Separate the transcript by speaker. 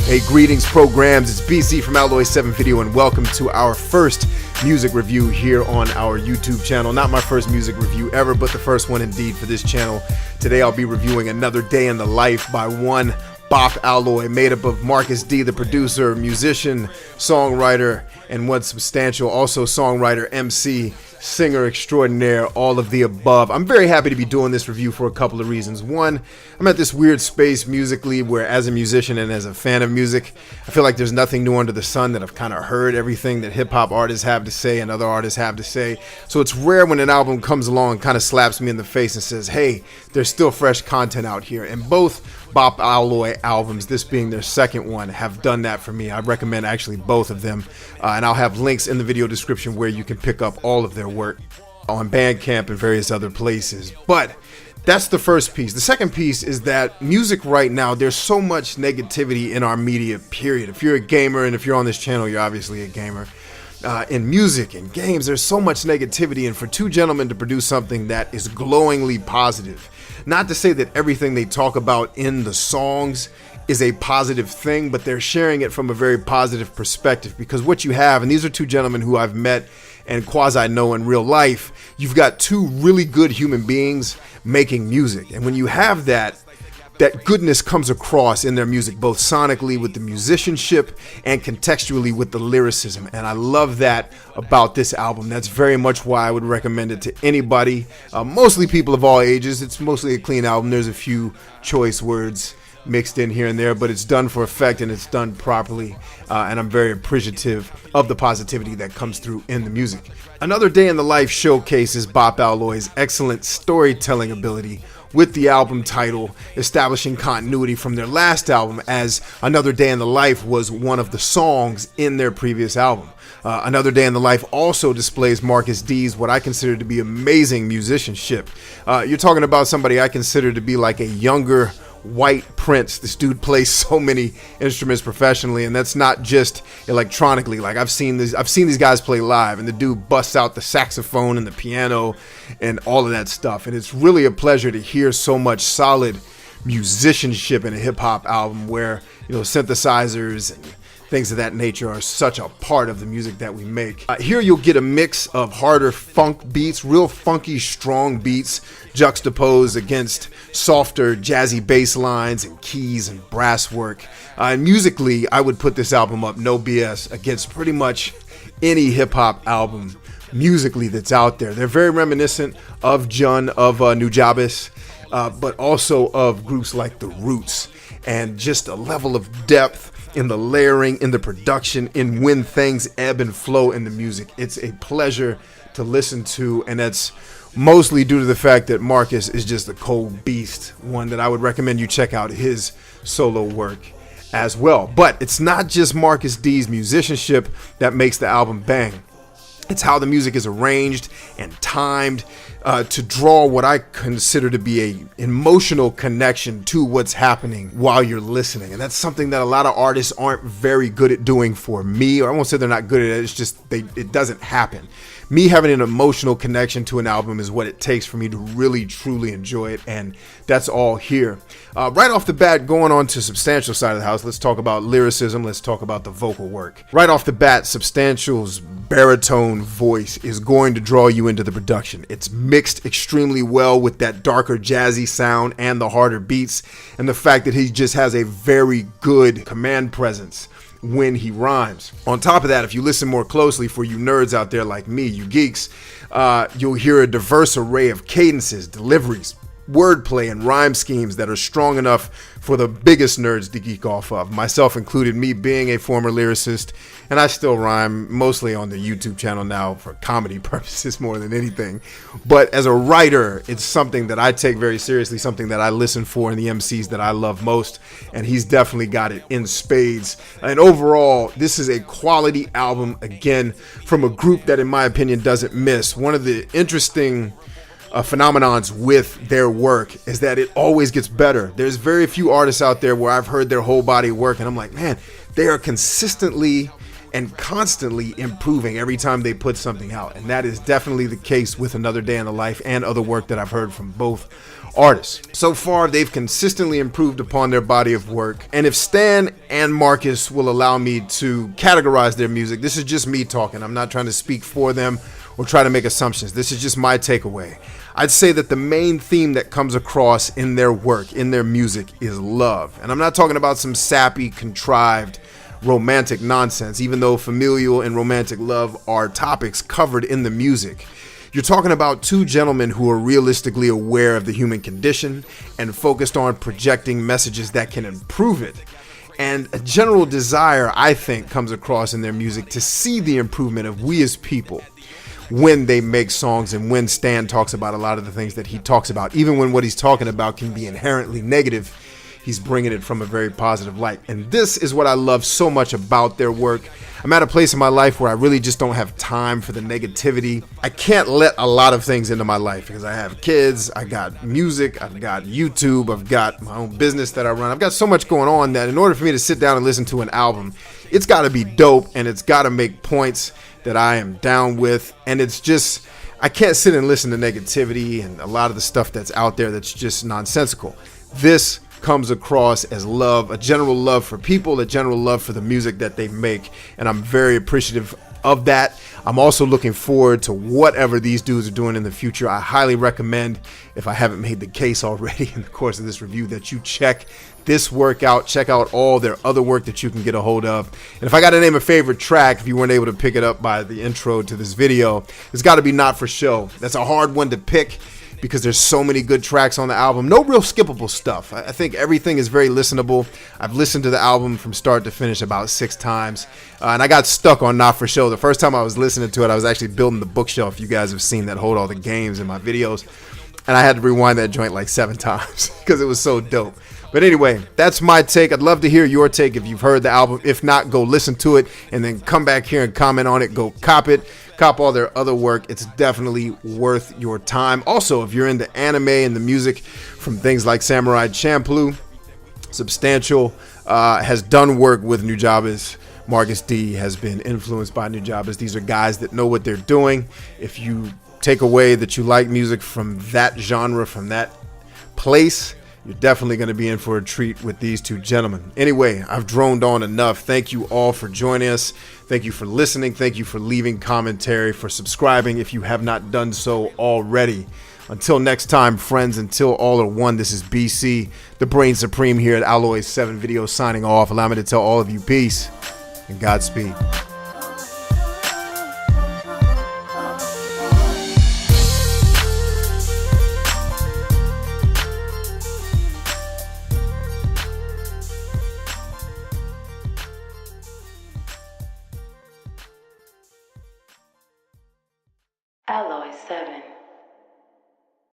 Speaker 1: Hey, greetings programs, it's BC from Alloy 7 Video and welcome to our first music review here on our YouTube channel. Not my first music review ever, but the first one indeed for this channel. Today I'll be reviewing Another Day in the Life by one Bop Alloy, made up of Marcus D, the producer, musician, songwriter, and one substantial, also songwriter, MC, singer extraordinaire, all of the above. I'm very happy to be doing this review for a couple of reasons. One, I'm at this weird space musically where as a musician and as a fan of music, I feel like there's nothing new under the sun, that I've kind of heard everything that hip-hop artists have to say and other artists have to say. So it's rare when an album comes along and kind of slaps me in the face and says, hey, there's still fresh content out here. And both Bop Alloy albums, this being their second one, have done that for me. I recommend actually both of them, and I'll have links in the video description where you can pick up all of their work on Bandcamp and various other places. But that's the first piece. The second piece is that music right now, there's so much negativity in our media, period. If you're a gamer, and if you're on this channel, you're obviously a gamer. In music and games, there's so much negativity, and for two gentlemen to produce something that is glowingly positive, not to say that everything they talk about in the songs is a positive thing, but they're sharing it from a very positive perspective, because what you have, and these are two gentlemen who I've met and quasi know in real life, you've got two really good human beings making music, and when you have that goodness comes across in their music, both sonically with the musicianship and contextually with the lyricism. And I love that about this album. That's very much why I would recommend it to anybody, mostly people of all ages. It's mostly a clean album. There's a few choice words mixed in here and there, but it's done for effect and it's done properly, and I'm very appreciative of the positivity that comes through in the music. Another Day in the Life showcases Bop Alloy's excellent storytelling ability, with the album title establishing continuity from their last album, as Another Day in the Life was one of the songs in their previous album. Another Day in the Life also displays Marcus D's what I consider to be amazing musicianship. You're talking about somebody I consider to be like a younger White Prince. This dude plays so many instruments professionally, and that's not just electronically. Like I've seen these guys play live, and the dude busts out the saxophone and the piano and all of that stuff. And it's really a pleasure to hear so much solid musicianship in a hip-hop album where, you know, synthesizers and things of that nature are such a part of the music that we make. Here you'll get a mix of harder funk beats, real funky, strong beats, juxtaposed against softer, jazzy bass lines and keys and brass work. And musically, I would put this album up, no BS, against pretty much any hip-hop album musically that's out there. They're very reminiscent of Jun, of Nujabes, but also of groups like The Roots, and just a level of depth in the layering, in the production, in when things ebb and flow in the music. It's a pleasure to listen to, and that's mostly due to the fact that Marcus is just a cold beast, one that I would recommend you check out his solo work as well. But it's not just Marcus D's musicianship that makes the album bang. It's how the music is arranged and timed to draw what I consider to be an emotional connection to what's happening while you're listening. And that's something that a lot of artists aren't very good at doing for me. Or I won't say they're not good at it, it's just it doesn't happen. Me having an emotional connection to an album is what it takes for me to really, truly enjoy it, and that's all here. Right off the bat, going on to Substantial side of the house, let's talk about lyricism, let's talk about the vocal work. Right off the bat, Substantial's baritone voice is going to draw you into the production. It's mixed extremely well with that darker jazzy sound and the harder beats, and the fact that he just has a very good command presence when he rhymes. On top of that, if you listen more closely, for you nerds out there like me, you geeks, you'll hear a diverse array of cadences, deliveries, wordplay, and rhyme schemes that are strong enough for the biggest nerds to geek off of, myself included, me being a former lyricist, and I still rhyme mostly on the YouTube channel now for comedy purposes more than anything. But as a writer, it's something that I take very seriously, something that I listen for in the MCs that I love most, and he's definitely got it in spades. And overall, this is a quality album, again, from a group that in my opinion doesn't miss. One of the interesting phenomenons with their work is that it always gets better. There's very few artists out there where I've heard their whole body of work and I'm like, man, they are consistently and constantly improving every time they put something out. And that is definitely the case with Another Day in the Life and other work that I've heard from both artists. So far, they've consistently improved upon their body of work. And if Stan and Marcus will allow me to categorize their music, this is just me talking. I'm not trying to speak for them or try to make assumptions. This is just my takeaway. I'd say that the main theme that comes across in their work, in their music, is love. And I'm not talking about some sappy, contrived, romantic nonsense, even though familial and romantic love are topics covered in the music. You're talking about two gentlemen who are realistically aware of the human condition and focused on projecting messages that can improve it. And a general desire, I think, comes across in their music to see the improvement of we as people when they make songs and when Stan talks about a lot of the things that he talks about. Even when what he's talking about can be inherently negative, he's bringing it from a very positive light. And this is what I love so much about their work. I'm at a place in my life where I really just don't have time for the negativity. I can't let a lot of things into my life because I have kids, I got music, I've got YouTube, I've got my own business that I run. I've got so much going on that in order for me to sit down and listen to an album, it's got to be dope and it's got to make points that I am down with. And it's just, I can't sit and listen to negativity and a lot of the stuff that's out there that's just nonsensical. This comes across as love, a general love for people, a general love for the music that they make, and I'm very appreciative of that. I'm also looking forward to whatever these dudes are doing in the future. I highly recommend, if I haven't made the case already in the course of this review, that you check this work out, check out all their other work that you can get a hold of. And if I got to name a favorite track, if you weren't able to pick it up by the intro to this video, it's got to be Not For Show. That's a hard one to pick because there's so many good tracks on the album. No real skippable stuff. I think everything is very listenable. I've listened to the album from start to finish about 6 times, and I got stuck on Not For Show. The first time I was listening to it, I was actually building the bookshelf you guys have seen that hold all the games in my videos, and I had to rewind that joint like 7 times because it was so dope. But anyway, that's my take. I'd love to hear your take if you've heard the album. If not, go listen to it and then come back here and comment on it. Go cop it. Cop all their other work. It's definitely worth your time. Also, if you're into anime and the music from things like Samurai Champloo, Substantial has done work with Nujabes. Marcus D has been influenced by Nujabes. These are guys that know what they're doing. If you take away that you like music from that genre, from that place, you're definitely going to be in for a treat with these two gentlemen. Anyway, I've droned on enough. Thank you all for joining us. Thank you for listening. Thank you for leaving commentary, for subscribing if you have not done so already. Until next time, friends, until all are one, this is BC, the Brain Supreme here at Alloy 7 Video signing off. Allow me to tell all of you peace and Godspeed.
Speaker 2: Alloy 7.